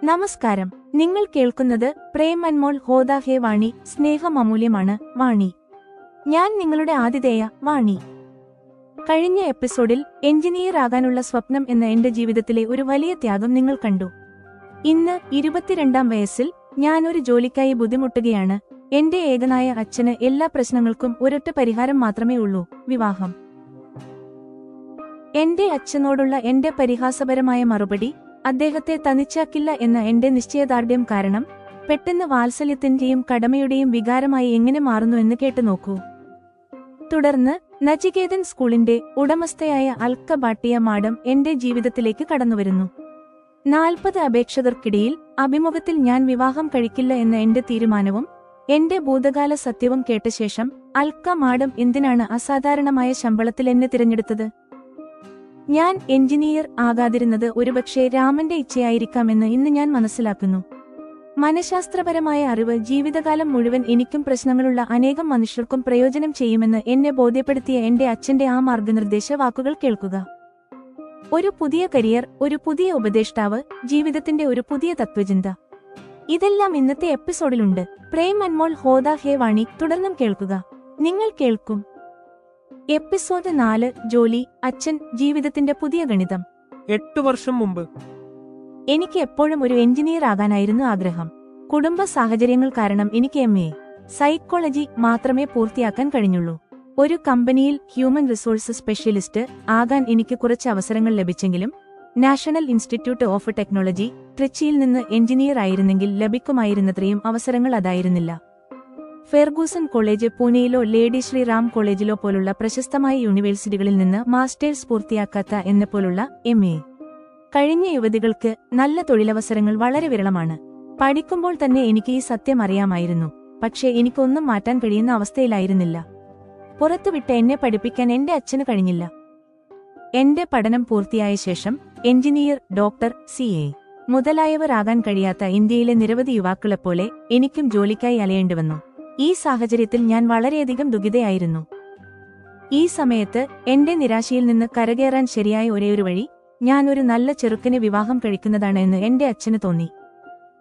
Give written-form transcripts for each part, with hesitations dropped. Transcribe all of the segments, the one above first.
നമസ്കാരം. നിങ്ങൾ കേൾക്കുന്നത് പ്രേം അൻമോൾ ഹോദ ഹേ വാണി. സ്നേഹം അമൂല്യമാണ് വാണി. ഞാൻ നിങ്ങളുടെ ആതിഥേയ വാണി. കഴിഞ്ഞ എപ്പിസോഡിൽ എഞ്ചിനീയർ ആകാനുള്ള സ്വപ്നം എന്ന എന്റെ ജീവിതത്തിലെ ഒരു വലിയ ത്യാഗം നിങ്ങൾ കണ്ടു. ഇന്ന് 22-ാം വയസ്സിൽ ഞാൻ ഒരു ജോലിക്കായി ബുദ്ധിമുട്ടുകയാണ്. എന്റെ ഏകനായ അച്ഛന് എല്ലാ പ്രശ്നങ്ങൾക്കും ഒരൊറ്റ പരിഹാരം മാത്രമേ ഉള്ളൂ: വിവാഹം. എന്റെ അച്ഛനോടുള്ള എന്റെ പരിഹാസപരമായ മറുപടി അദ്ദേഹത്തെ തനിച്ചാക്കില്ല എന്ന എന്റെ നിശ്ചയദാർഢ്യം കാരണം പെട്ടെന്ന് വാത്സല്യത്തിന്റെയും കടമയുടെയും വികാരമായി എങ്ങനെ മാറുന്നുവെന്ന് കേട്ടുനോക്കൂ. തുടർന്ന് നചികേതൻ സ്കൂളിന്റെ ഉടമസ്ഥയായ അൽക്ക ഭാട്ടിയ മാഡം എന്റെ ജീവിതത്തിലേക്ക് കടന്നുവരുന്നു. 40 അപേക്ഷകർക്കിടയിൽ അഭിമുഖത്തിൽ ഞാൻ വിവാഹം കഴിക്കില്ല എന്ന എന്റെ തീരുമാനവും എന്റെ ഭൂതകാല സത്യവും കേട്ട ശേഷം അൽക്ക മാഡം എന്തിനാണ് അസാധാരണമായ ശമ്പളത്തിൽ എന്നെ തിരഞ്ഞെടുത്തത്? ഞാൻ എഞ്ചിനീയർ ആകാതിരുന്നത് ഒരുപക്ഷെ രാമന്റെ ഇച്ഛയായിരിക്കാമെന്ന് ഇന്ന് ഞാൻ മനസ്സിലാക്കുന്നു. മനഃശാസ്ത്രപരമായ അറിവ് ജീവിതകാലം മുഴുവൻ എനിക്കും പ്രശ്നങ്ങളുള്ള അനേകം മനുഷ്യർക്കും പ്രയോജനം ചെയ്യുമെന്ന് എന്നെ ബോധ്യപ്പെടുത്തിയ എന്റെ അച്ഛന്റെ ആ മാർഗനിർദ്ദേശ വാക്കുകൾ കേൾക്കുക. ഒരു പുതിയ കരിയർ, ഒരു പുതിയ ഉപദേഷ്ടാവ്, ജീവിതത്തിന്റെ ഒരു പുതിയ തത്വചിന്ത. ഇതെല്ലാം ഇന്നത്തെ എപ്പിസോഡിലുണ്ട്. പ്രേം അൻമോൾ ഹോദ ഹേ വാണി. തുടർന്നും കേൾക്കുക. നിങ്ങൾ കേൾക്കും. എപ്പിസോഡ് 4: ജോലി, അച്ഛൻ, ജീവിതത്തിന്റെ പുതിയ ഗണിതം. 8 വർഷം മുമ്പ് എനിക്ക് എപ്പോഴും ഒരു എഞ്ചിനീയർ ആകാനായിരുന്നു ആഗ്രഹം. കുടുംബ സാഹചര്യങ്ങൾ കാരണം എനിക്ക് MA സൈക്കോളജി മാത്രമേ പൂർത്തിയാക്കാൻ കഴിഞ്ഞുള്ളൂ. ഒരു കമ്പനിയിൽ ഹ്യൂമൻ റിസോഴ്സ് സ്പെഷ്യലിസ്റ്റ് ആകാൻ എനിക്ക് കുറച്ച് അവസരങ്ങൾ ലഭിച്ചെങ്കിലും നാഷണൽ ഇൻസ്റ്റിറ്റ്യൂട്ട് ഓഫ് ടെക്നോളജി, ട്രിച്ചിയിൽ നിന്ന് എഞ്ചിനീയർ ആയിരുന്നെങ്കിൽ ലഭിക്കുമായിരുന്നത്രയും അവസരങ്ങൾ അതായിരുന്നില്ല. ഫെർഗൂസൺ കോളേജ്, പൂനെയിലോ ലേഡി ശ്രീറാം കോളേജിലോ പോലുള്ള പ്രശസ്തമായ യൂണിവേഴ്സിറ്റികളിൽ നിന്ന് മാസ്റ്റേഴ്സ് പൂർത്തിയാക്കാത്ത എന്നെപ്പോലുള്ള MA കഴിഞ്ഞ യുവതികൾക്ക് നല്ല തൊഴിലവസരങ്ങൾ വളരെ വിരളമാണ്. പഠിക്കുമ്പോൾ തന്നെ എനിക്ക് ഈ സത്യം അറിയാമായിരുന്നു. പക്ഷേ എനിക്കൊന്നും മാറ്റാൻ കഴിയുന്ന അവസ്ഥയിലായിരുന്നില്ല. പുറത്തുവിട്ട് എന്നെ പഠിപ്പിക്കാൻ എന്റെ അച്ഛന് കഴിഞ്ഞില്ല. എന്റെ പഠനം പൂർത്തിയായ ശേഷം എഞ്ചിനീയർ, ഡോക്ടർ, CA മുതലായവർ ആകാൻ കഴിയാത്ത ഇന്ത്യയിലെ നിരവധി യുവാക്കളെപ്പോലെ എനിക്കും ജോലിക്കായി അലയേണ്ടിവന്നു. ഈ സാഹചര്യത്തിൽ ഞാൻ വളരെയധികം ദുഃഖിതയായിരുന്നു. ഈ സമയത്ത് എന്റെ നിരാശയിൽ നിന്ന് കരകയറാൻ ശരിയായ ഒരേയൊരു വഴി ഞാൻ ഒരു നല്ല ചെറുക്കനെ വിവാഹം കഴിക്കുന്നതാണ് എന്ന് എന്റെ അച്ഛന് തോന്നി.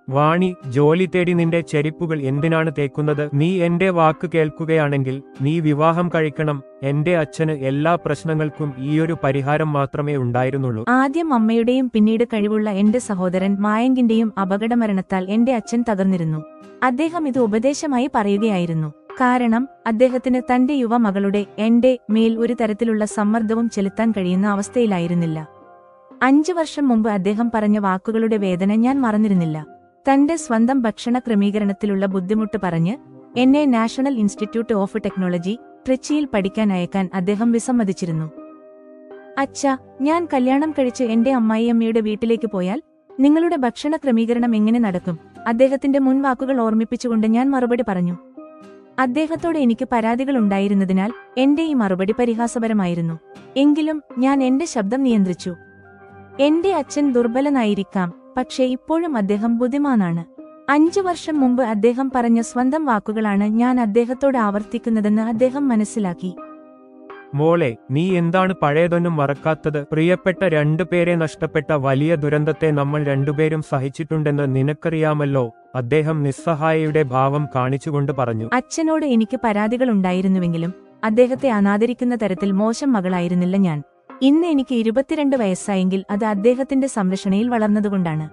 വാണി, ജോലി തേടി നിന്റെ ചെരിപ്പുകൾ എന്തിനാണ് തേക്കുന്നത്? നീ എന്റെ വാക്ക് കേൾക്കുകയാണെങ്കിൽ നീ വിവാഹം കഴിക്കണം. എന്റെ അച്ഛന് എല്ലാ പ്രശ്നങ്ങൾക്കും ഈയൊരു പരിഹാരം മാത്രമേ ഉണ്ടായിരുന്നുള്ളൂ. ആദ്യം അമ്മയുടെയും പിന്നീട് കഴിവുള്ള എന്റെ സഹോദരൻ മായങ്കിന്റെയും അപകടമരണത്താൽ എന്റെ അച്ഛൻ തകർന്നിരുന്നു. അദ്ദേഹം ഇത് ഉപദേശമായി പറയുകയായിരുന്നു. കാരണം അദ്ദേഹത്തിന് തന്റെ യുവമകളുടെ എന്റെ മേൽ ഒരു തരത്തിലുള്ള സമ്മർദ്ദവും ചെലുത്താൻ കഴിയുന്ന അവസ്ഥയിലായിരുന്നില്ല. 5 വർഷം മുമ്പ് അദ്ദേഹം പറഞ്ഞ വാക്കുകളുടെ വേദന ഞാൻ മറന്നിരുന്നില്ല. തന്റെ സ്വന്തം ഭക്ഷണ ക്രമീകരണത്തിലുള്ള ബുദ്ധിമുട്ട് പറഞ്ഞ് എന്നെ നാഷണൽ ഇൻസ്റ്റിറ്റ്യൂട്ട് ഓഫ് ടെക്നോളജി, ട്രിച്ചിയിൽ പഠിക്കാൻ അയക്കാൻ അദ്ദേഹം വിസമ്മതിച്ചിരുന്നു. അച്ഛാ, ഞാൻ കല്യാണം കഴിച്ച് എന്റെ അമ്മായിയമ്മയുടെ വീട്ടിലേക്ക് പോയാൽ നിങ്ങളുടെ ഭക്ഷണ ക്രമീകരണം എങ്ങനെ നടക്കും? അദ്ദേഹത്തിന്റെ മുൻവാക്കുകൾ ഓർമ്മിപ്പിച്ചുകൊണ്ട് ഞാൻ മറുപടി പറഞ്ഞു. അദ്ദേഹത്തോട് എനിക്ക് പരാതികളുണ്ടായിരുന്നതിനാൽ എന്റെ ഈ മറുപടി പരിഹാസപരമായിരുന്നു. എങ്കിലും ഞാൻ എന്റെ ശബ്ദം നിയന്ത്രിച്ചു. എന്റെ അച്ഛൻ ദുർബലനായിരിക്കാം, പക്ഷേ ഇപ്പോഴും അദ്ദേഹം ബുദ്ധിമാനാണ്. 5 വർഷം മുമ്പ് അദ്ദേഹം പറഞ്ഞ സ്വന്തം വാക്കുകളാണ് ഞാൻ അദ്ദേഹത്തോട് ആവർത്തിക്കുന്നതെന്ന് അദ്ദേഹം മനസ്സിലാക്കി. മോളെ, നീ എന്താണ് പഴയതൊന്നും മറക്കാത്തത്? പ്രിയപ്പെട്ട 2 പേരെ നഷ്ടപ്പെട്ട വലിയ ദുരന്തത്തെ നമ്മൾ 2 പേരും സഹിച്ചിട്ടുണ്ടെന്ന് നിനക്കറിയാമല്ലോ. അദ്ദേഹം നിസ്സഹായയുടെ ഭാവം കാണിച്ചുകൊണ്ട് പറഞ്ഞു. അച്ഛനോട് എനിക്ക് പരാതികളുണ്ടായിരുന്നുവെങ്കിലും അദ്ദേഹത്തെ അനാദരിക്കുന്ന തരത്തിൽ മോശം മകളായിരുന്നില്ല ഞാൻ. ഇന്ന് എനിക്ക് 22 വയസ്സായെങ്കിൽ അത് അദ്ദേഹത്തിന്റെ സംരക്ഷണയിൽ വളർന്നതുകൊണ്ടാണ്.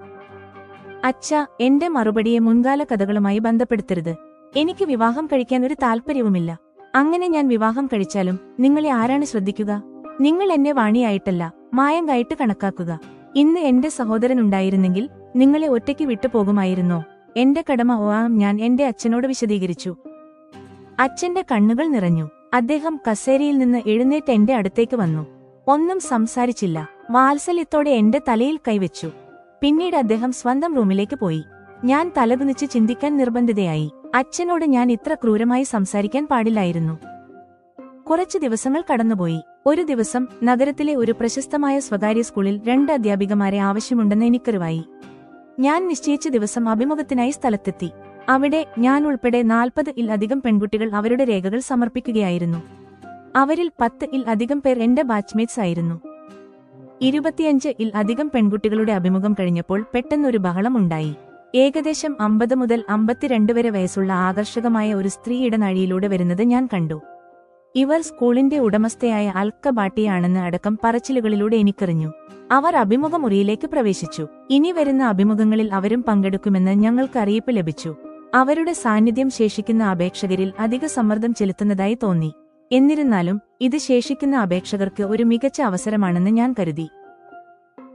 അച്ഛാ, എന്റെ മറുപടിയെ മുൻകാല കഥകളുമായി ബന്ധപ്പെടുത്തരുത്. എനിക്ക് വിവാഹം കഴിക്കാൻ ഒരു താൽപ്പര്യവുമില്ല. അങ്ങനെ ഞാൻ വിവാഹം കഴിച്ചാലും നിങ്ങളെ ആരാണ് ശ്രദ്ധിക്കുക? നിങ്ങൾ എന്നെ വാണിയായിട്ടല്ല, മായങ്കായിട്ട് കണക്കാക്കുക. ഇന്ന് എന്റെ സഹോദരൻ ഉണ്ടായിരുന്നെങ്കിൽ നിങ്ങളെ ഒറ്റയ്ക്ക് വിട്ടുപോകുമായിരുന്നോ? എന്റെ കടമ ഞാൻ എന്റെ അച്ഛനോട് വിശദീകരിച്ചു. അച്ഛന്റെ കണ്ണുകൾ നിറഞ്ഞു. അദ്ദേഹം കസേരയിൽ നിന്ന് എഴുന്നേറ്റ് എന്റെ അടുത്തേക്ക് വന്നു. ഒന്നും സംസാരിച്ചില്ല. വാത്സല്യത്തോടെ എന്റെ തലയിൽ കൈവച്ചു. പിന്നീട് അദ്ദേഹം സ്വന്തം റൂമിലേക്ക് പോയി. ഞാൻ തലകുനിച്ച് ചിന്തിക്കാൻ നിർബന്ധിതയായി. അച്ഛനോട് ഞാൻ ഇത്ര ക്രൂരമായി സംസാരിക്കാൻ പാടില്ലായിരുന്നു. കുറച്ചു ദിവസങ്ങൾ കടന്നുപോയി. ഒരു ദിവസം നഗരത്തിലെ ഒരു പ്രശസ്തമായ സ്വകാര്യ സ്കൂളിൽ 2 അധ്യാപികമാരെ ആവശ്യമുണ്ടെന്ന് എനിക്കറിവായി. ഞാൻ നിശ്ചയിച്ച ദിവസം അഭിമുഖത്തിനായി സ്ഥലത്തെത്തി. അവിടെ ഞാൻ ഉൾപ്പെടെ 40-ൽ അധികം പെൺകുട്ടികൾ അവരുടെ രേഖകൾ സമർപ്പിക്കുകയായിരുന്നു. അവരിൽ 10-ൽ അധികം പേർ എന്റെ ബാച്ച്മേറ്റ്സ് ആയിരുന്നു. 25-ൽ അധികം പെൺകുട്ടികളുടെ അഭിമുഖം കഴിഞ്ഞപ്പോൾ പെട്ടെന്നൊരു ബഹളം ഉണ്ടായി. ഏകദേശം 50 മുതൽ 52 വരെ വയസ്സുള്ള ആകർഷകമായ ഒരു സ്ത്രീ ഇടനാഴിയിലൂടെ വരുന്നത് ഞാൻ കണ്ടു. ഇവർ സ്കൂളിന്റെ ഉടമസ്ഥയായ അൽക്ക ബാട്ടിയാണെന്ന് അടക്കം പറച്ചിലുകളിലൂടെ എനിക്കറിഞ്ഞു. അവർ അഭിമുഖ മുറിയിലേക്ക് പ്രവേശിച്ചു. ഇനി വരുന്ന അഭിമുഖങ്ങളിൽ അവരും പങ്കെടുക്കുമെന്ന് ഞങ്ങൾക്ക് അറിയിപ്പ് ലഭിച്ചു. അവരുടെ സാന്നിധ്യം ശേഷിക്കുന്ന അപേക്ഷകരിൽ അധിക സമ്മർദ്ദം ചെലുത്തുന്നതായി തോന്നി. എന്നിരുന്നാലും ഇത് ശേഷിക്കുന്ന അപേക്ഷകർക്ക് ഒരു മികച്ച അവസരമാണെന്ന് ഞാൻ കരുതി.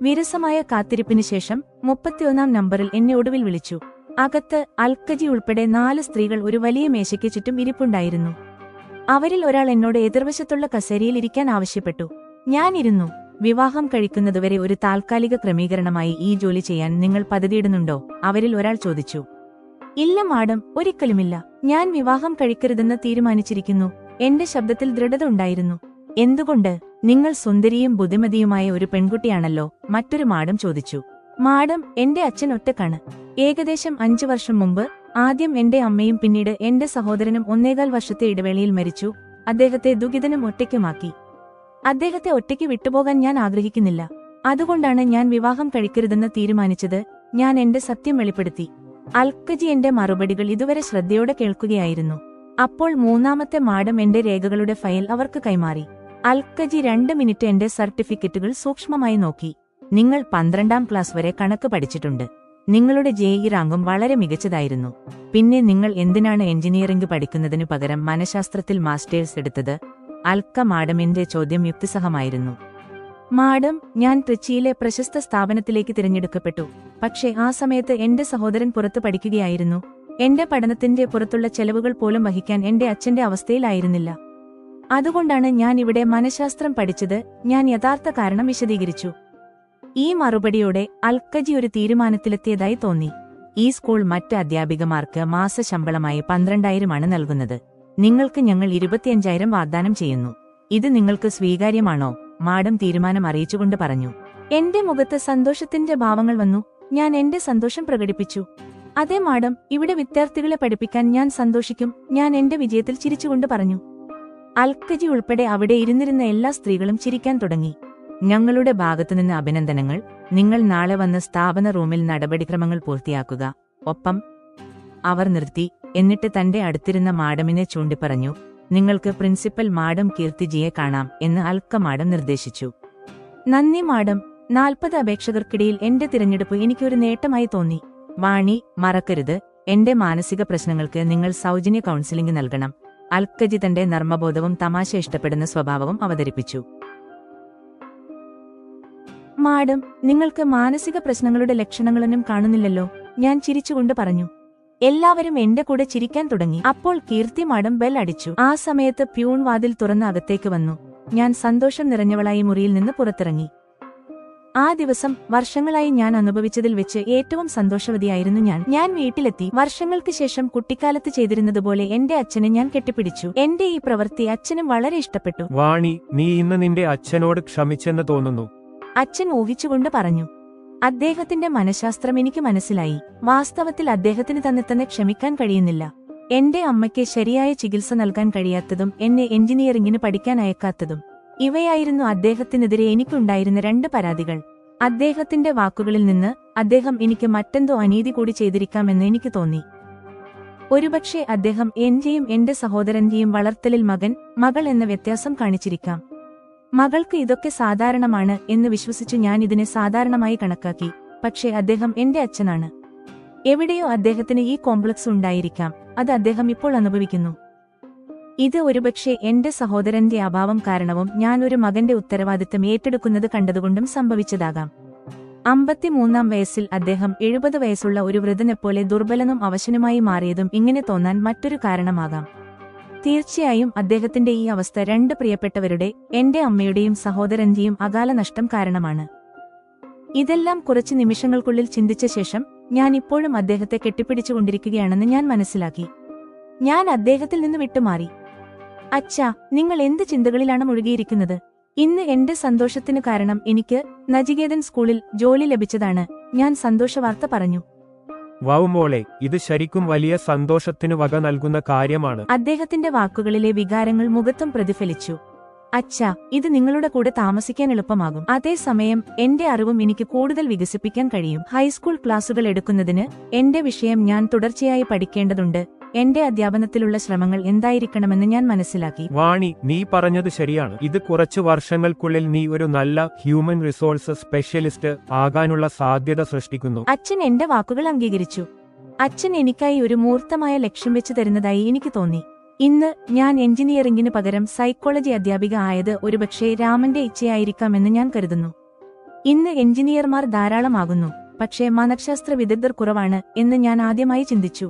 വിരസമായ കാത്തിരിപ്പിന് ശേഷം 31-ാം നമ്പറിൽ എന്നെ ഒടുവിൽ വിളിച്ചു. അകത്ത് അൽക്കജി ഉൾപ്പെടെ 4 സ്ത്രീകൾ ഒരു വലിയ മേശയ്ക്ക് ചുറ്റും ഇരിപ്പുണ്ടായിരുന്നു. അവരിൽ ഒരാൾ എന്നോട് എതിർവശത്തുള്ള കസേരയിൽ ഇരിക്കാൻ ആവശ്യപ്പെട്ടു. ഞാൻ ഇരുന്നു. വിവാഹം കഴിക്കുന്നതുവരെ ഒരു താൽക്കാലിക ക്രമീകരണമായി ഈ ജോലി ചെയ്യാൻ നിങ്ങൾ പദ്ധതിയിടുന്നുണ്ടോ? അവരിൽ ഒരാൾ ചോദിച്ചു. ഇല്ല മാഡം, ഒരിക്കലുമില്ല. ഞാൻ വിവാഹം കഴിക്കരുതെന്ന് തീരുമാനിച്ചിരിക്കുന്നു. എന്റെ ശബ്ദത്തിൽ ദൃഢത ഉണ്ടായിരുന്നു. എന്തുകൊണ്ട്? നിങ്ങൾ സുന്ദരിയും ബുദ്ധിമതിയുമായ ഒരു പെൺകുട്ടിയാണല്ലോ, മറ്റൊരു മാഡം ചോദിച്ചു. മാഡം, എന്റെ അച്ഛൻ ഒറ്റക്കാണ്. ഏകദേശം 5 വർഷം മുമ്പ് ആദ്യം എന്റെ അമ്മയും പിന്നീട് എന്റെ സഹോദരനും 1.25 വർഷത്തെ ഇടവേളയിൽ മരിച്ചു. അദ്ദേഹത്തെ ദുഃഖിതനും ഒറ്റയ്ക്കുമാക്കി. അദ്ദേഹത്തെ ഒറ്റയ്ക്ക് വിട്ടുപോകാൻ ഞാൻ ആഗ്രഹിക്കുന്നില്ല. അതുകൊണ്ടാണ് ഞാൻ വിവാഹം കഴിക്കരുതെന്ന് തീരുമാനിച്ചത്. ഞാൻ എന്റെ സത്യം വെളിപ്പെടുത്തി. അൽക്കജി എന്റെ മറുപടികൾ ഇതുവരെ ശ്രദ്ധയോടെ കേൾക്കുകയായിരുന്നു. അപ്പോൾ 3-ാമത്തെ മാഡം എന്റെ രേഖകളുടെ ഫയൽ അവർക്ക് കൈമാറി. അൽക്കജി 2 മിനിറ്റ് എന്റെ സർട്ടിഫിക്കറ്റുകൾ സൂക്ഷ്മമായി നോക്കി. നിങ്ങൾ 12-ാം ക്ലാസ് വരെ കണക്ക് പഠിച്ചിട്ടുണ്ട്. നിങ്ങളുടെ ജെഇ റാങ്കും വളരെ മികച്ചതായിരുന്നു. പിന്നെ നിങ്ങൾ എന്തിനാണ് എഞ്ചിനീയറിംഗ് പഠിക്കുന്നതിനു പകരം മനഃശാസ്ത്രത്തിൽ മാസ്റ്റേഴ്സ് എടുത്തത്? അൽക്ക മാഡമിന്റെ ചോദ്യം യുക്തിസഹമായിരുന്നു. മാഡം, ഞാൻ ട്രിച്ചിയിലെ പ്രശസ്ത സ്ഥാപനത്തിലേക്ക് തിരഞ്ഞെടുക്കപ്പെട്ടു. പക്ഷേ ആ സമയത്ത് എന്റെ സഹോദരൻ പുറത്ത് പഠിക്കുകയായിരുന്നു. എന്റെ പഠനത്തിന്റെ പുറത്തുള്ള ചെലവുകൾ പോലും വഹിക്കാൻ എന്റെ അച്ഛന്റെ അവസ്ഥയിലായിരുന്നില്ല. അതുകൊണ്ടാണ് ഞാൻ ഇവിടെ മനഃശാസ്ത്രം പഠിച്ചത്. ഞാൻ യഥാർത്ഥ കാരണം വിശദീകരിച്ചു. ഈ മറുപടിയോടെ അൽക്കജി ഒരു തീരുമാനത്തിലെത്തിയതായി തോന്നി. ഈ സ്കൂൾ മറ്റ് അധ്യാപികമാർക്ക് മാസശമ്പളമായി 12,000 നൽകുന്നത്. നിങ്ങൾക്ക് ഞങ്ങൾ 25,000 വാഗ്ദാനം ചെയ്യുന്നു. ഇത് നിങ്ങൾക്ക് സ്വീകാര്യമാണോ? മാഡം തീരുമാനം അറിയിച്ചുകൊണ്ട് പറഞ്ഞു. എന്റെ മുഖത്ത് സന്തോഷത്തിന്റെ ഭാവങ്ങൾ വന്നു. ഞാൻ എന്റെ സന്തോഷം പ്രകടിപ്പിച്ചു. അതെ മാഡം, ഇവിടെ വിദ്യാർത്ഥികളെ പഠിപ്പിക്കാൻ ഞാൻ സന്തോഷിക്കും. ഞാൻ എന്റെ വിജയത്തിൽ ചിരിച്ചുകൊണ്ട് പറഞ്ഞു. അൽക്കജി ഉൾപ്പെടെ അവിടെ ഇരുന്നിരുന്ന എല്ലാ സ്ത്രീകളും ചിരിക്കാൻ തുടങ്ങി. ഞങ്ങളുടെ ഭാഗത്തുനിന്ന് അഭിനന്ദനങ്ങൾ. നിങ്ങൾ നാളെ വന്ന് സ്ഥാപന റൂമിൽ നടപടിക്രമങ്ങൾ പൂർത്തിയാക്കുക. ഒപ്പം അവർ നിർത്തി. എന്നിട്ട് തന്റെ അടുത്തിരുന്ന മാഡമിനെ ചൂണ്ടിപ്പറഞ്ഞു. നിങ്ങൾക്ക് പ്രിൻസിപ്പൽ മാഡം കീർത്തിജിയെ കാണാം എന്ന് അൽക്ക മാഡം നിർദ്ദേശിച്ചു. നന്ദി മാഡം. 40 അപേക്ഷകർക്കിടയിൽ എന്റെ തിരഞ്ഞെടുപ്പ് എനിക്കൊരു നേട്ടമായി തോന്നി. വാണി, മറക്കരുത്, എന്റെ മാനസിക പ്രശ്നങ്ങൾക്ക് നിങ്ങൾ സൗജന്യ കൗൺസിലിംഗ് നൽകണം. അൽക്കജി തന്റെ നർമ്മബോധവും തമാശ ഇഷ്ടപ്പെടുന്ന സ്വഭാവവും അവതരിപ്പിച്ചു. മാഡം, നിങ്ങൾക്ക് മാനസിക പ്രശ്നങ്ങളുടെ ലക്ഷണങ്ങളൊന്നും കാണുന്നില്ലല്ലോ, ഞാൻ ചിരിച്ചുകൊണ്ട് പറഞ്ഞു. എല്ലാവരും എന്റെ കൂടെ ചിരിക്കാൻ തുടങ്ങി. അപ്പോൾ കീർത്തി മാഡം ബെൽ അടിച്ചു. ആ സമയത്ത് പ്യൂൺ വാതിൽ തുറന്ന് അകത്തേക്ക് വന്നു. ഞാൻ സന്തോഷം നിറഞ്ഞവളായി മുറിയിൽ നിന്ന് പുറത്തിറങ്ങി. ആ ദിവസം വർഷങ്ങളായി ഞാൻ അനുഭവിച്ചതിൽ വെച്ച് ഏറ്റവും സന്തോഷവതിയായിരുന്നു ഞാൻ വീട്ടിലെത്തി. വർഷങ്ങൾക്ക് ശേഷം കുട്ടിക്കാലത്ത് ചെയ്തിരുന്നതുപോലെ എന്റെ അച്ഛനെ ഞാൻ കെട്ടിപ്പിടിച്ചു. എന്റെ ഈ പ്രവൃത്തി അച്ഛനും വളരെ ഇഷ്ടപ്പെട്ടു. വാണി, നീ ഇന്ന് നിന്റെ അച്ഛനോട് ക്ഷമിച്ചെന്ന് തോന്നുന്നു. അച്ഛൻ ഊഹിച്ചുകൊണ്ട് പറഞ്ഞു. അദ്ദേഹത്തിന്റെ മനഃശാസ്ത്രം എനിക്ക് മനസ്സിലായി. വാസ്തവത്തിൽ അദ്ദേഹത്തിന് തന്നെ ക്ഷമിക്കാൻ കഴിയുന്നില്ല. എന്റെ അമ്മയ്ക്ക് ശരിയായ ചികിത്സ നൽകാൻ കഴിയാത്തതും എന്നെ എഞ്ചിനീയറിംഗിന് പഠിക്കാൻ അയക്കാത്തതും ഇവയായിരുന്നു അദ്ദേഹത്തിനെതിരെ എനിക്കുണ്ടായിരുന്ന 2 പരാതികൾ. അദ്ദേഹത്തിന്റെ വാക്കുകളിൽ നിന്ന് അദ്ദേഹം എനിക്ക് മറ്റെന്തോ അനീതി കൂടി ചെയ്തിരിക്കാമെന്ന് എനിക്ക് തോന്നി. ഒരുപക്ഷെ അദ്ദേഹം എന്റെയും എന്റെ സഹോദരന്റെയും വളർത്തലിൽ മകൾ എന്ന വ്യത്യാസം കാണിച്ചിരിക്കാം. മകൾക്ക് ഇതൊക്കെ സാധാരണമാണ് എന്ന് വിശ്വസിച്ചു ഞാൻ ഇതിനെ സാധാരണമായി കണക്കാക്കി. പക്ഷേ അദ്ദേഹം എന്റെ അച്ഛനാണ്. എവിടെയോ അദ്ദേഹത്തിന് ഈ കോംപ്ലക്സ് ഉണ്ടായിരിക്കാം. അത് അദ്ദേഹം ഇപ്പോൾ അനുഭവിക്കുന്നു. ഇത് ഒരുപക്ഷെ എന്റെ സഹോദരന്റെ അഭാവം കാരണവും ഞാൻ ഒരു മകന്റെ ഉത്തരവാദിത്തം ഏറ്റെടുക്കുന്നത് കണ്ടതുകൊണ്ടും സംഭവിച്ചതാകാം. 53-ാം വയസ്സിൽ അദ്ദേഹം 70 വയസ്സുള്ള ഒരു വൃദ്ധനെപ്പോലെ ദുർബലനും അവശനുമായി മാറിയതും ഇങ്ങനെ തോന്നാൻ മറ്റൊരു കാരണമാകാം. തീർച്ചയായും അദ്ദേഹത്തിന്റെ ഈ അവസ്ഥ 2 പ്രിയപ്പെട്ടവരുടെ, എന്റെ അമ്മയുടെയും സഹോദരന്റെയും അകാല നഷ്ടം കാരണമാണ്. ഇതെല്ലാം കുറച്ച് നിമിഷങ്ങൾക്കുള്ളിൽ ചിന്തിച്ച ശേഷം ഞാൻ ഇപ്പോഴും അദ്ദേഹത്തെ കെട്ടിപ്പിടിച്ചുകൊണ്ടിരിക്കുകയാണെന്ന് ഞാൻ മനസ്സിലാക്കി. ഞാൻ അദ്ദേഹത്തിൽ നിന്ന് വിട്ടുമാറി. അച്ഛാ, നിങ്ങൾ എന്ത് ചിന്തകളിലാണ് മുഴുകിയിരിക്കുന്നത്? ഇന്ന് എന്റെ സന്തോഷത്തിനു കാരണം എനിക്ക് നചികേതൻ സ്കൂളിൽ ജോലി ലഭിച്ചതാണ്. ഞാൻ സന്തോഷവാർത്ത പറഞ്ഞു. വൗ മോളെ, ഇത് ശരിക്കും വലിയ സന്തോഷത്തിനു വക നൽകുന്ന കാര്യമാണ്. അദ്ദേഹത്തിന്റെ വാക്കുകളിലെ വികാരങ്ങൾ മുഖത്തും പ്രതിഫലിച്ചു. അച്ഛാ, ഇത് നിങ്ങളുടെ കൂടെ താമസിക്കാൻ എളുപ്പമാകും. അതേസമയം എന്റെ അറിവും എനിക്ക് കൂടുതൽ വികസിപ്പിക്കാൻ കഴിയും. ഹൈസ്കൂൾ ക്ലാസുകൾ എടുക്കുന്നതിന് എന്റെ വിഷയം ഞാൻ തുടർച്ചയായി പഠിക്കേണ്ടതുണ്ട്. എന്റെ അധ്യാപനത്തിലുള്ള ശ്രമങ്ങൾ എന്തായിരിക്കണമെന്ന് ഞാൻ മനസ്സിലാക്കി. വാണി, നീ പറഞ്ഞത് ശരിയാണ്. ഇത് കുറച്ചു വർഷങ്ങൾക്കുള്ളിൽ നീ ഒരു നല്ല ഹ്യൂമൻ റിസോഴ്സ് സ്പെഷ്യലിസ്റ്റ് ആകാനുള്ള സാധ്യത സൃഷ്ടിക്കുന്നു. അച്ഛൻ എന്റെ വാക്കുകൾ അംഗീകരിച്ചു. അച്ഛൻ എനിക്കായി ഒരു മൂർത്തമായ ലക്ഷ്യം വെച്ചു തരുന്നതായി എനിക്ക് തോന്നി. ഇന്ന് ഞാൻ എഞ്ചിനീയറിംഗിന് പകരം സൈക്കോളജി അധ്യാപിക ആയത് ഒരുപക്ഷേ രാമന്റെ ഇച്ഛയായിരിക്കാമെന്ന് ഞാൻ കരുതുന്നു. ഇന്ന് എഞ്ചിനീയർമാർ ധാരാളമാകുന്നു, പക്ഷേ മനഃശാസ്ത്ര വിദഗ്ധർ കുറവാണ് എന്ന് ഞാൻ ആദ്യമായി ചിന്തിച്ചു.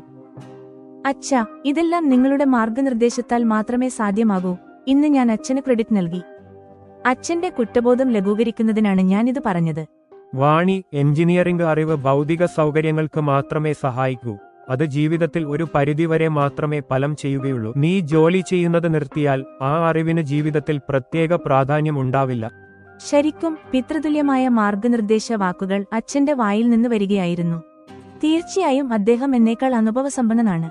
അച്ഛാ, ഇതെല്ലാം നിങ്ങളുടെ മാർഗനിർദ്ദേശത്താൽ മാത്രമേ സാധ്യമാകൂ. ഇന്ന് ഞാൻ അച്ഛന് ക്രെഡിറ്റ് നൽകി. അച്ഛന്റെ കുറ്റബോധം ലഘൂകരിക്കുന്നതിനാണ് ഞാനിത് പറഞ്ഞത്. വാണി, എഞ്ചിനീയറിംഗ് അറിവ് ഭൗതിക സൗകര്യങ്ങൾക്ക് മാത്രമേ സഹായിക്കൂ. അത് ജീവിതത്തിൽ ഒരു പരിധിവരെ മാത്രമേ ഫലം ചെയ്യുകയുള്ളൂ. നീ ജോലി ചെയ്യുന്നത് നിർത്തിയാൽ ആ അറിവിന് ജീവിതത്തിൽ പ്രത്യേക പ്രാധാന്യം ഉണ്ടാവില്ല. ശരിക്കും പിതൃതുല്യമായ മാർഗനിർദ്ദേശ വാക്കുകൾ അച്ഛന്റെ വായിൽ നിന്ന് വരികയായിരുന്നു. തീർച്ചയായും അദ്ദേഹം എന്നേക്കാൾ അനുഭവസമ്പന്നനാണ്.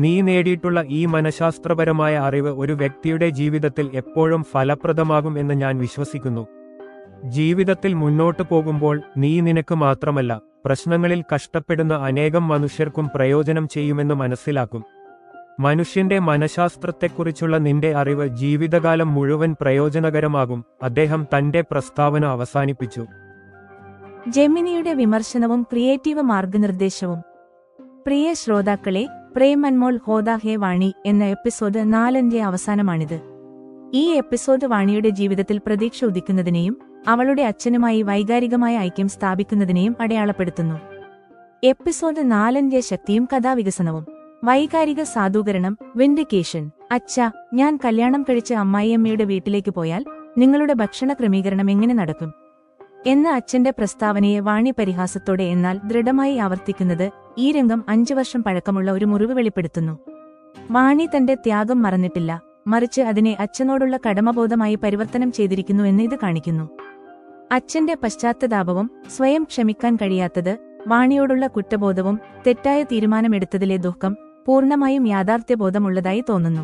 നീ നേടിയിട്ടുള്ള ഈ മനഃശാസ്ത്രപരമായ അറിവ് ഒരു വ്യക്തിയുടെ ജീവിതത്തിൽ എപ്പോഴും ഫലപ്രദമാകും എന്ന് ഞാൻ വിശ്വസിക്കുന്നു. ജീവിതത്തിൽ മുന്നോട്ടു പോകുമ്പോൾ നീ നിനക്ക് മാത്രമല്ല, പ്രശ്നങ്ങളിൽ കഷ്ടപ്പെടുന്ന അനേകം മനുഷ്യർക്കും പ്രയോജനം ചെയ്യുമെന്ന് മനസ്സിലാക്കും. മനുഷ്യന്റെ മനഃശാസ്ത്രത്തെക്കുറിച്ചുള്ള നിന്റെ അറിവ് ജീവിതകാലം മുഴുവൻ പ്രയോജനകരമാകും. അദ്ദേഹം തന്റെ പ്രസ്താവന അവസാനിപ്പിച്ചു. ജെമിനിയുടെ വിമർശനവും ക്രിയേറ്റീവ് മാർഗനിർദ്ദേശവും. പ്രിയ ശ്രോതാക്കളെ, പ്രേം അൻമോൾ ഹോദാ ഹേ വാണി എന്ന എപ്പിസോഡ് 4 അവസാനമാണിത്. ഈ എപ്പിസോഡ് വാണിയുടെ ജീവിതത്തിൽ പ്രതീക്ഷ ഉദിക്കുന്നതിനെയും അവളുടെ അച്ഛനുമായി വൈകാരികമായ ഐക്യം സ്ഥാപിക്കുന്നതിനെയും അടയാളപ്പെടുത്തുന്നു. എപ്പിസോഡ് 4 ശക്തിയും കഥാവികസനവും. വൈകാരിക സാധൂകരണം, വിൻഡിക്കേഷൻ. അച്ഛാ, ഞാൻ കല്യാണം കഴിച്ച് അമ്മായിയമ്മയുടെ വീട്ടിലേക്ക് പോയാൽ നിങ്ങളുടെ ഭക്ഷണ ക്രമീകരണം എങ്ങനെ നടക്കും എന്ന അച്ഛന്റെ പ്രസ്താവനയെ വാണി പരിഹാസത്തോടെ എന്നാൽ ദൃഢമായി ആവർത്തിക്കുന്നത് ഈ രംഗം 5 വർഷം പഴക്കമുള്ള ഒരു മുറിവ് വെളിപ്പെടുത്തുന്നു. വാണി തന്റെ ത്യാഗം മറന്നിട്ടില്ല, മറിച്ച് അതിനെ അച്ഛനോടുള്ള കടമബോധമായി പരിവർത്തനം ചെയ്തിരിക്കുന്നു എന്ന് ഇത് കാണിക്കുന്നു. അച്ഛന്റെ പശ്ചാത്തതാപവും സ്വയം ക്ഷമിക്കാൻ കഴിയാത്തത്, വാണിയോടുള്ള കുറ്റബോധവും തെറ്റായ തീരുമാനമെടുത്തതിലെ ദുഃഖം പൂർണ്ണമായും യാഥാർത്ഥ്യബോധമുള്ളതായി തോന്നുന്നു.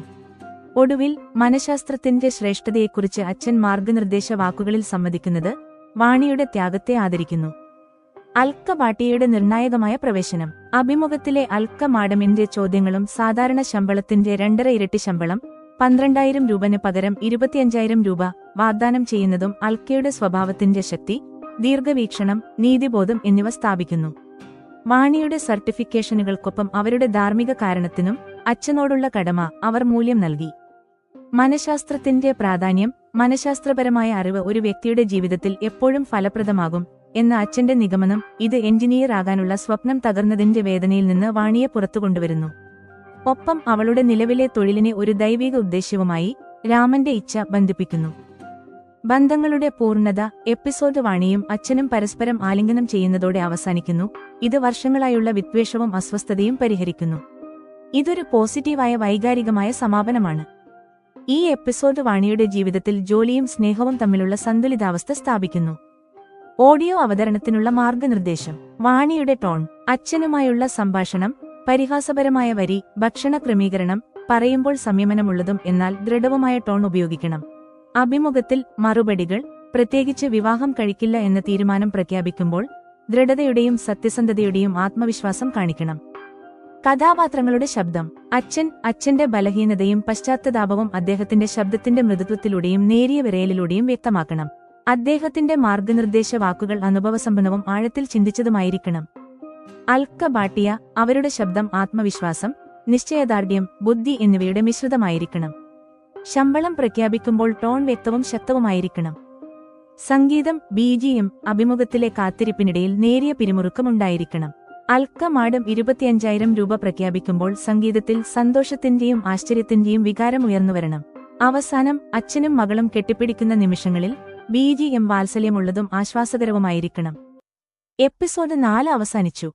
ഒടുവിൽ മനഃശാസ്ത്രത്തിന്റെ ശ്രേഷ്ഠതയെക്കുറിച്ച് അച്ഛൻ മാർഗനിർദ്ദേശ വാക്കുകളിൽ സമ്മതിക്കുന്നത് വാണിയുടെ ത്യാഗത്തെ ആദരിക്കുന്നു. അൽക്ക ഭാട്ടിയയുടെ നിർണായകമായ പ്രവേശനം. അഭിമുഖത്തിലെ അൽക്ക മാഡമിന്റെ ചോദ്യങ്ങളും സാധാരണ ശമ്പളത്തിന്റെ 2.5 ഇരട്ടി ശമ്പളം 12,000 രൂപന് പകരം 25,000 രൂപ വാഗ്ദാനം ചെയ്യുന്നതും അൽക്കയുടെ സ്വഭാവത്തിന്റെ ശക്തി, ദീർഘവീക്ഷണം, നീതിബോധം എന്നിവ സ്ഥാപിക്കുന്നു. വാണിയുടെ സർട്ടിഫിക്കേഷനുകൾക്കൊപ്പം അവരുടെ ധാർമ്മിക കാരണത്തിനും അച്ഛനോടുള്ള കടമ അവർ മൂല്യം നൽകി. മനഃശാസ്ത്രത്തിന്റെ പ്രാധാന്യം. മനഃശാസ്ത്രപരമായ അറിവ് ഒരു വ്യക്തിയുടെ ജീവിതത്തിൽ എപ്പോഴും ഫലപ്രദമാകും എന്ന അച്ഛന്റെ നിഗമനം ഇത് എഞ്ചിനീയർ ആകാനുള്ള സ്വപ്നം തകർന്നതിന്റെ വേദനയിൽ നിന്ന് വാണിയെ പുറത്തുകൊണ്ടുവരുന്നു. ഒപ്പം അവളുടെ നിലവിലെ തൊഴിലിനെ ഒരു ദൈവിക ഉദ്ദേശ്യവുമായി രാമന്റെ ഇച്ഛ ബന്ധിപ്പിക്കുന്നു. ബന്ധങ്ങളുടെ പൂർണ്ണത. എപ്പിസോഡ് വാണിയും അച്ഛനും പരസ്പരം ആലിംഗനം ചെയ്യുന്നതോടെ അവസാനിക്കുന്നു. ഇത് വർഷങ്ങളായുള്ള വിദ്വേഷവും അസ്വസ്ഥതയും പരിഹരിക്കുന്നു. ഇതൊരു പോസിറ്റീവായ വൈകാരികമായ സമാപനമാണ്. ഈ എപ്പിസോഡ് വാണിയുടെ ജീവിതത്തിൽ ജോലിയും സ്നേഹവും തമ്മിലുള്ള സന്തുലിതാവസ്ഥ സ്ഥാപിക്കുന്നു. ഓഡിയോ അവതരണത്തിനുള്ള മാർഗനിർദ്ദേശം. വാണിയുടെ ടോൺ. അച്ഛനുമായുള്ള സംഭാഷണം. പരിഹാസപരമായ വരി, ഭക്ഷണ ക്രമീകരണം. പറയുമ്പോൾ സംയമനമുള്ളതും എന്നാൽ ദൃഢവുമായ ടോൺ ഉപയോഗിക്കണം. അഭിമുഖത്തിൽ മറുപടികൾ. പ്രത്യേകിച്ച് വിവാഹം കഴിക്കില്ല എന്ന തീരുമാനം പ്രഖ്യാപിക്കുമ്പോൾ ദൃഢതയുടെയും സത്യസന്ധതയുടെയും ആത്മവിശ്വാസം കാണിക്കണം. കഥാപാത്രങ്ങളുടെ ശബ്ദം. അച്ഛൻ. അച്ഛന്റെ ബലഹീനതയും പശ്ചാത്തതാപവും അദ്ദേഹത്തിന്റെ ശബ്ദത്തിന്റെ മൃദുത്വത്തിലൂടെയും നേരിയ വിറയലിലൂടെയും വ്യക്തമാക്കണം. അദ്ദേഹത്തിന്റെ മാർഗനിർദ്ദേശ വാക്കുകൾ അനുഭവസമ്പന്നവും ആഴത്തിൽ ചിന്തിച്ചതുമായിരിക്കണം. അൽക്ക ഭാട്ടിയ. അവരുടെ ശബ്ദം ആത്മവിശ്വാസം, നിശ്ചയദാർഢ്യം, ബുദ്ധി എന്നിവയുടെ മിശ്രിതമായിരിക്കണം. ശമ്പളം പ്രഖ്യാപിക്കുമ്പോൾ ടോൺ വ്യക്തവും ശക്തവുമായിരിക്കണം. സംഗീതം, BGM. അഭിമുഖത്തിലെ കാത്തിരിപ്പിനിടയിൽ നേരിയ പിരിമുറുക്കമുണ്ടായിരിക്കണം. അൽക്ക മാഡം 25,000 രൂപ പ്രഖ്യാപിക്കുമ്പോൾ സംഗീതത്തിൽ സന്തോഷത്തിന്റെയും ആശ്ചര്യത്തിന്റെയും വികാരം ഉയർന്നുവരണം. അവസാനം അച്ഛനും മകളും കെട്ടിപ്പിടിക്കുന്ന നിമിഷങ്ങളിൽ BGM വാത്സല്യമുള്ളതും ആശ്വാസകരവുമായിരിക്കണം. എപ്പിസോഡ് 4 അവസാനിച്ചു.